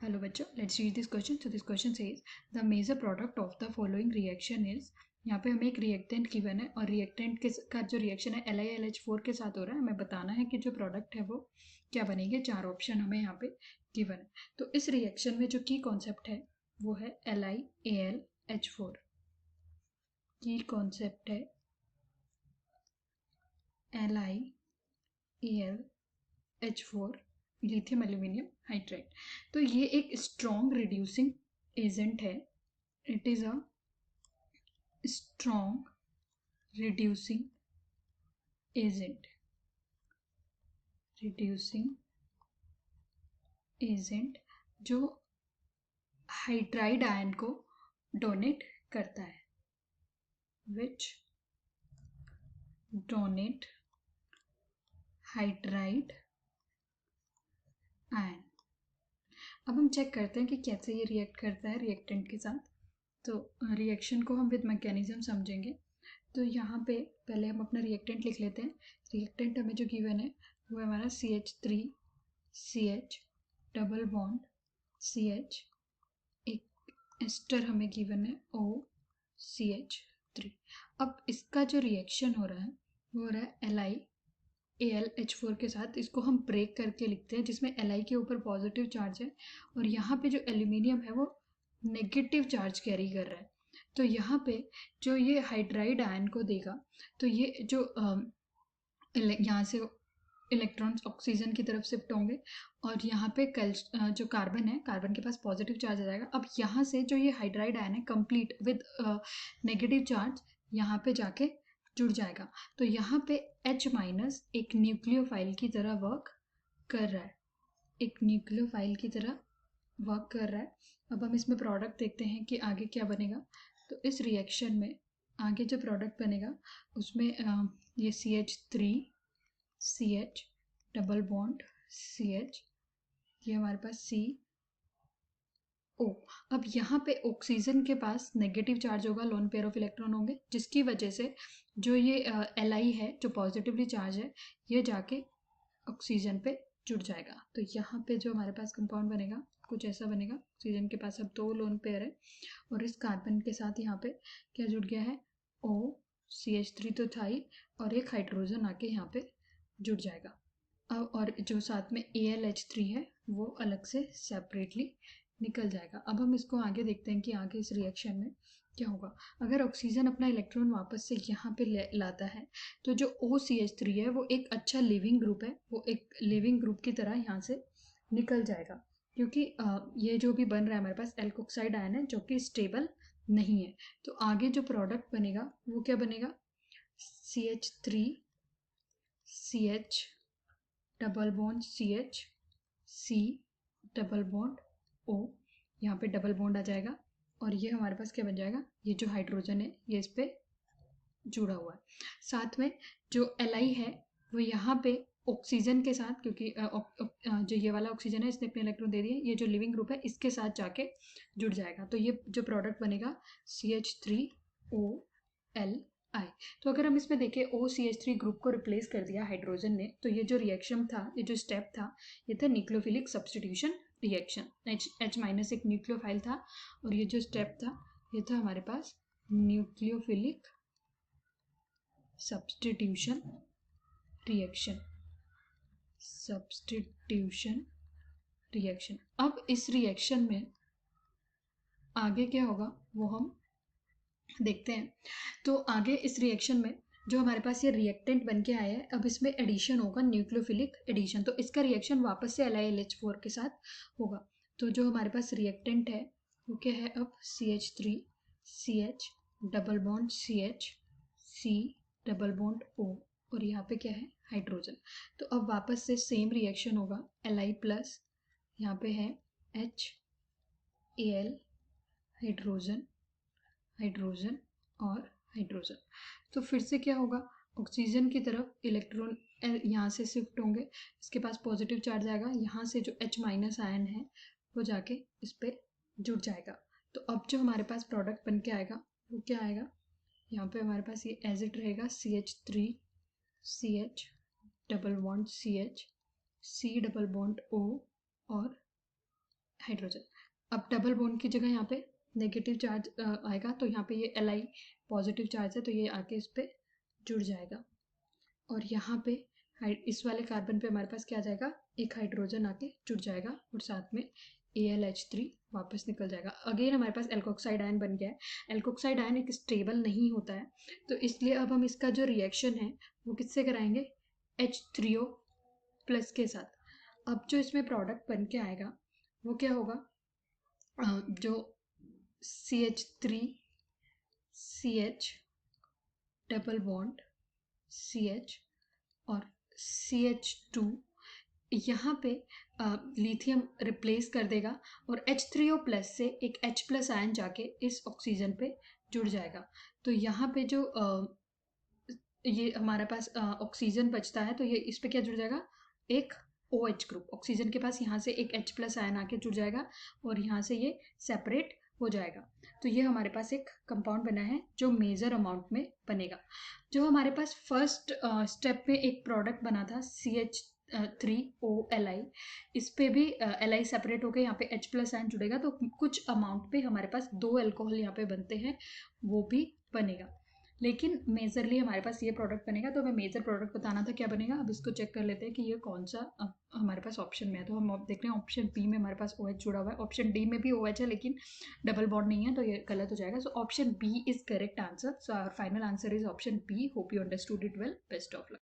Hello बच्चों, let's read this question. So this question says the major product of the following reaction is. यहाँ पे हमें एक reactant given है और रिएक्टेंट के का जो रिएक्शन है LiLH4 के साथ हो रहा है. हमें बताना है कि जो प्रोडक्ट है वो क्या बनेंगे. 4 ऑप्शन हमें यहाँ पे गिवन है. तो इस रिएक्शन में जो की कॉन्सेप्ट है वो है LiAlH4. की कॉन्सेप्ट है LiAlH4 लिथियम एल्यूमिनियम हाइड्राइड. तो ये एक स्ट्रॉन्ग रिड्यूसिंग एजेंट है. It is a strong reducing agent जो हाइड्राइड आयन को डोनेट करता है. विच डोनेट हाइड्राइड आयन. अब हम चेक करते हैं कि कैसे ये रिएक्ट करता है रिएक्टेंट के साथ. तो रिएक्शन को हम विद मैकेनिज्म समझेंगे. तो यहाँ पे पहले हम अपना रिएक्टेंट लिख लेते हैं. रिएक्टेंट हमें जो गिवन है वो है हमारा CH3CH डबल बॉन्ड CH, एक एस्टर हमें गिवन है OCH3. अब इसका जो रिएक्शन हो रहा है वो हो रहा है LiAlH4 के साथ. इसको हम ब्रेक करके लिखते हैं जिसमें Li के ऊपर पॉजिटिव चार्ज है और यहाँ पे जो एल्यूमिनियम है वो नेगेटिव चार्ज कैरी कर रहा है. तो यहाँ पे जो ये हाइड्राइड आयन को देगा तो ये जो यहाँ से इलेक्ट्रॉन्स ऑक्सीजन की तरफ शिफ्ट होंगे और यहाँ पे जो कार्बन है, कार्बन के पास पॉजिटिव चार्ज आ जाएगा. अब यहाँ से जो ये हाइड्राइड आयन है कंप्लीट विद नेगेटिव चार्ज यहाँ पे जाके जुड़ जाएगा. तो यहाँ पे H माइनस एक न्यूक्लियोफाइल की तरह वर्क कर रहा है. अब हम इसमें प्रोडक्ट देखते हैं कि आगे क्या बनेगा. तो इस रिएक्शन में आगे जो प्रोडक्ट बनेगा उसमें ये CH3CH डबल बॉन्ड CH, ये हमारे पास CO. अब यहाँ पे ऑक्सीजन के पास नेगेटिव चार्ज होगा, लोन पेयर ऑफ इलेक्ट्रॉन होंगे, जिसकी वजह से जो ये Li है जो पॉजिटिवली चार्ज है ये जाके ऑक्सीजन पे जुड़ जाएगा. तो यहाँ पे जो हमारे पास कंपाउंड बनेगा कुछ ऐसा बनेगा. ऑक्सीजन के पास अब 2 लोन पेयर है और इस कार्बन के साथ यहाँ पे क्या जुड़ गया है OCH3 तो था ही और एक हाइड्रोजन आके यहाँ पे जुड़ जाएगा. और जो साथ में AlH3 है वो अलग से सेपरेटली निकल जाएगा. अब हम इसको आगे देखते हैं कि आगे इस रिएक्शन में क्या होगा. अगर ऑक्सीजन अपना इलेक्ट्रॉन वापस से यहाँ पे लाता है तो जो OCH3 है वो एक अच्छा लिविंग ग्रुप है, वो एक लिविंग ग्रुप की तरह यहाँ से निकल जाएगा. क्योंकि ये जो भी बन रहा है हमारे पास एल्कोक्साइड आयन है जो कि स्टेबल नहीं है. तो आगे जो प्रोडक्ट बनेगा वो क्या बनेगा, CH3CH double bond CH, C double bond O, यहाँ पे डबल बॉन्ड आ जाएगा और ये हमारे पास क्या बन जाएगा, ये जो हाइड्रोजन है ये इस पे जुड़ा हुआ है. साथ में जो Li है वो यहाँ पे ऑक्सीजन के साथ, क्योंकि जो ये वाला ऑक्सीजन है इसने अपने इलेक्ट्रॉन दे दिए, ये जो लिविंग ग्रुप है इसके साथ जाके जुड़ जाएगा. तो ये जो प्रोडक्ट बनेगा CH3OLi. तो अगर हम इसमें देखें OCH3 ग्रुप को रिप्लेस कर दिया हाइड्रोजन ने, तो ये जो रिएक्शन था, ये जो स्टेप था, ये था nucleophilic substitution reaction. H minus एक न्यूक्लियोफाइल था और ये जो स्टेप था ये था हमारे पास न्यूक्लियोफिलिक सब्स्टिट्यूशन रिएक्शन. अब इस रिएक्शन में आगे क्या होगा वो हम देखते हैं. तो आगे इस रिएक्शन में जो हमारे पास ये रिएक्टेंट बन के आया है, अब इसमें एडिशन होगा, न्यूक्लियोफिलिक एडिशन. तो इसका रिएक्शन वापस से LiLH4 के साथ होगा. तो जो हमारे पास रिएक्टेंट है वो क्या है, अब CH3CH double bond CH, C double bond O और यहाँ पे क्या है हाइड्रोजन. तो अब वापस से सेम रिएक्शन होगा, Li प्लस यहाँ पे है HAl हाइड्रोजन और हाइड्रोजन. तो फिर से क्या होगा, ऑक्सीजन की तरफ इलेक्ट्रॉन यहाँ से शिफ्ट होंगे, इसके पास पॉजिटिव चार्ज आएगा, यहाँ से जो H माइनस आयन है वो जाके इस पे जुड़ जाएगा. तो अब जो हमारे पास प्रोडक्ट बन के आएगा वो क्या आएगा, यहाँ पे हमारे पास ये एज इट रहेगा CH3CH double bond CH, C double bond O और हाइड्रोजन। अब डबल बॉन्ड की जगह यहाँ पे नेगेटिव चार्ज आएगा, तो यहाँ पे ये Li पॉजिटिव चार्ज है, तो ये आके इस पर जुड़ जाएगा। और यहाँ पे इस वाले कार्बन पे हमारे पास क्या आ जाएगा, एक हाइड्रोजन आके जुड़ जाएगा और साथ में AlH3 वापस निकल जाएगा। अगेन हमारे पास एल्कोक्साइड आयन बन गया है। एल्कोक्साइड आयन एक स्टेबल नहीं होता है, तो इसलिए अब हम इसका जो रिएक्शन है वो किससे कराएंगे, H3O प्लस के साथ। अब जो इसमें प्रोडक्ट बन के आएगा वो क्या होगा, जो CH3 CH double bond CH और CH2 यहाँ पे लिथियम रिप्लेस कर देगा और H3O प्लस से एक H प्लस आयन जाके इस ऑक्सीजन पे जुड़ जाएगा। तो यहाँ पे जो ये हमारे पास ऑक्सीजन बचता है, तो ये इस पे क्या जुड़ जाएगा, एक OH ग्रुप। ऑक्सीजन के पास यहाँ से एक H प्लस आयन आके जुड़ जाएगा और यहाँ से ये सेपरेट हो जाएगा। तो ये हमारे पास एक कंपाउंड बना है जो मेजर अमाउंट में बनेगा। जो हमारे पास फर्स्ट स्टेप में एक प्रोडक्ट बना था CH3OLi, इस पे भी Li सेपरेट होकर यहाँ पे H प्लस आयन जुड़ेगा, तो कुछ अमाउंट पे हमारे पास 2 अल्कोहल यहाँ पे बनते हैं, वो भी बनेगा। लेकिन मेजरली हमारे पास ये प्रोडक्ट बनेगा। तो हमें मेजर प्रोडक्ट बताना था, क्या बनेगा, अब इसको चेक कर लेते हैं कि ये कौन सा हमारे पास ऑप्शन में है। तो हम देख रहे हैं ऑप्शन बी में हमारे पास OH जुड़ा हुआ है, ऑप्शन डी में भी OH है लेकिन डबल बॉन्ड नहीं है, तो ये गलत हो जाएगा। So option B is correct answer. So our final answer is option B. Hope you understood it well. Best of luck.